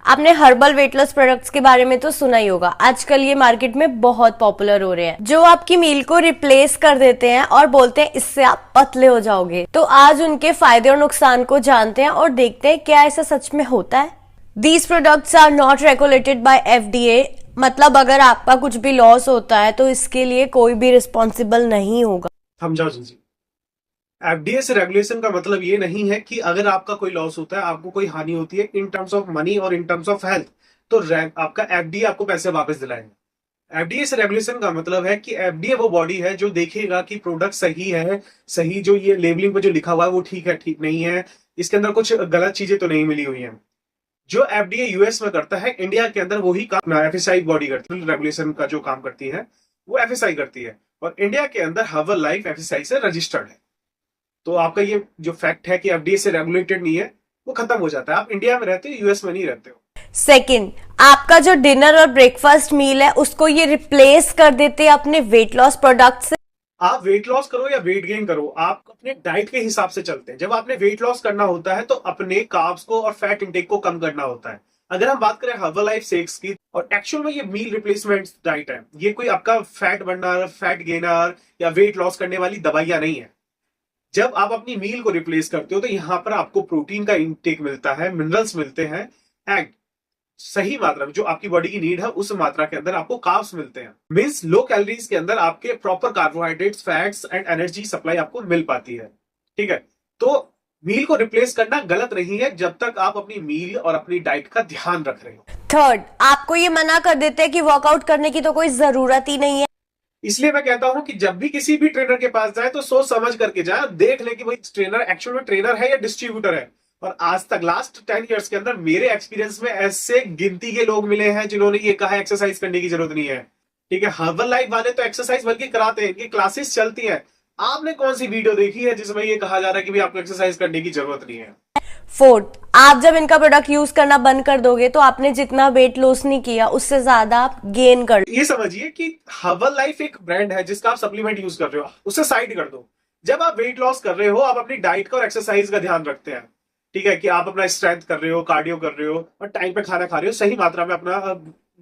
आपने herbal weight loss products के बारे में तो सुना ही होगा। आजकल ये मार्केट में बहुत पॉपुलर हो रहे हैं, जो आपकी मील को रिप्लेस कर देते हैं और बोलते हैं इससे आप पतले हो जाओगे। तो आज उनके फायदे और नुकसान को जानते हैं और देखते हैं क्या ऐसा सच में होता है। These products are not regulated by FDA, मतलब अगर आपका कुछ भी लॉस होता है तो इसके लिए कोई भी रिस्पॉन्सिबल नहीं होगा। समझाओ जी। एफडीए से रेगुलेशन का मतलब ये नहीं है कि अगर आपका कोई लॉस होता है, आपको कोई हानि होती है इन टर्म्स ऑफ मनी और इन टर्म्स ऑफ हेल्थ, तो आपका एफडीए आपको पैसे वापस दिलाएंगे। एफडीए से रेगुलेशन का मतलब है कि एफडीए वो बॉडी है जो देखेगा कि प्रोडक्ट सही है, सही जो ये लेबलिंग पे जो लिखा हुआ है वो ठीक है, ठीक नहीं है, इसके अंदर कुछ गलत चीजें तो नहीं मिली हुई है। जो एफडीए यूएस में करता है, इंडिया के अंदर वही काम एफएसआई बॉडी करती है। रेगुलेशन का जो काम करती है वो एफएसआई करती है, और इंडिया के अंदर हर्बल लाइफ एफएसआई से रजिस्टर्ड है। तो आपका ये जो फैक्ट है कि एफडीए से रेगुलेटेड नहीं है वो खत्म हो जाता है। आप इंडिया में रहते हो, यूएस में नहीं रहते हो। सेकंड, आपका जो डिनर और ब्रेकफास्ट मील है उसको ये रिप्लेस कर देते हैं अपने वेट लॉस प्रोडक्ट से। आप वेट लॉस करो या वेट गेन करो, आप अपने डाइट के हिसाब से चलते हैं। जब आपने वेट लॉस करना होता है तो अपने कार्ब्स को और फैट इंटेक को कम करना होता है। अगर हम बात करें हर्बल लाइफ शेक्स की, और एक्चुअल में ये मील रिप्लेसमेंट डाइट है, ये कोई आपका फैट बर्नर, फैट गेनर या वेट लॉस करने वाली दवाइयां नहीं है। जब आप अपनी मील को रिप्लेस करते हो तो यहां पर आपको प्रोटीन का इंटेक मिलता है, मिनरल्स मिलते हैं, एंड सही मात्रा में जो आपकी बॉडी की नीड है उस मात्रा के अंदर आपको कार्ब्स मिलते हैं। मींस लो कैलोरीज के अंदर आपके proper carbohydrates, fats and energy supply आपको मिल पाती है। ठीक है, तो मील को रिप्लेस करना गलत नहीं है जब तक आप अपनी मील और अपनी डाइट का ध्यान रख रहे हो। थर्ड, आपको ये मना कर देते हैं कि वर्कआउट करने की तो कोई जरूरत ही नहीं है। इसलिए मैं कहता हूं कि जब भी किसी भी ट्रेनर के पास जाए तो सोच समझ करके जाए, देख ले कि भाई ट्रेनर एक्चुअल में ट्रेनर है या डिस्ट्रीब्यूटर है। और आज तक लास्ट 10 इयर्स के अंदर मेरे एक्सपीरियंस में ऐसे गिनती के लोग मिले हैं जिन्होंने ये कहा एक्सरसाइज करने की जरूरत नहीं है। ठीक है, हर्बल लाइफ वाले तो एक्सरसाइज बल्कि कराते हैं, इनकी क्लासेस चलती है। आपने कौन सी वीडियो देखी है जिसमें ये कहा जा रहा है कि भाई आपको एक्सरसाइज करने की जरूरत नहीं है? फोर्थ, आप जब इनका प्रोडक्ट यूज करना बंद कर दोगे तो आपने जितना वेट लॉस नहीं किया उससे ज्यादा आप गेन कर। ये समझिए कि हर्बल लाइफ एक ब्रांड है जिसका आप सप्लीमेंट यूज कर रहे हो, उसे साइड कर दो। जब आप वेट लॉस कर रहे हो, आप अपनी डाइट का और एक्सरसाइज का ध्यान रखते हैं। ठीक है, कि आप अपना स्ट्रेंथ कर रहे हो, कार्डियो कर रहे हो और टाइम पे खाना खा रहे हो, सही मात्रा में अपना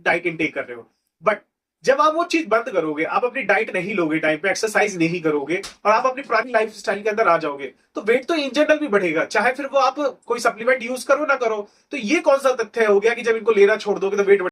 डाइट इंटेक कर रहे हो। बट जब आप वो चीज बंद करोगे, आप अपनी डाइट नहीं लोगे, टाइम पे एक्सरसाइज नहीं करोगे और आप अपनी पुरानी लाइफ स्टाइल के अंदर आ जाओगे, तो वेट तो इन जनरल भी बढ़ेगा, चाहे फिर वो आप कोई सप्लीमेंट यूज करो ना करो। तो ये कौन सा तथ्य हो गया कि जब इनको लेना छोड़ दोगे तो वेट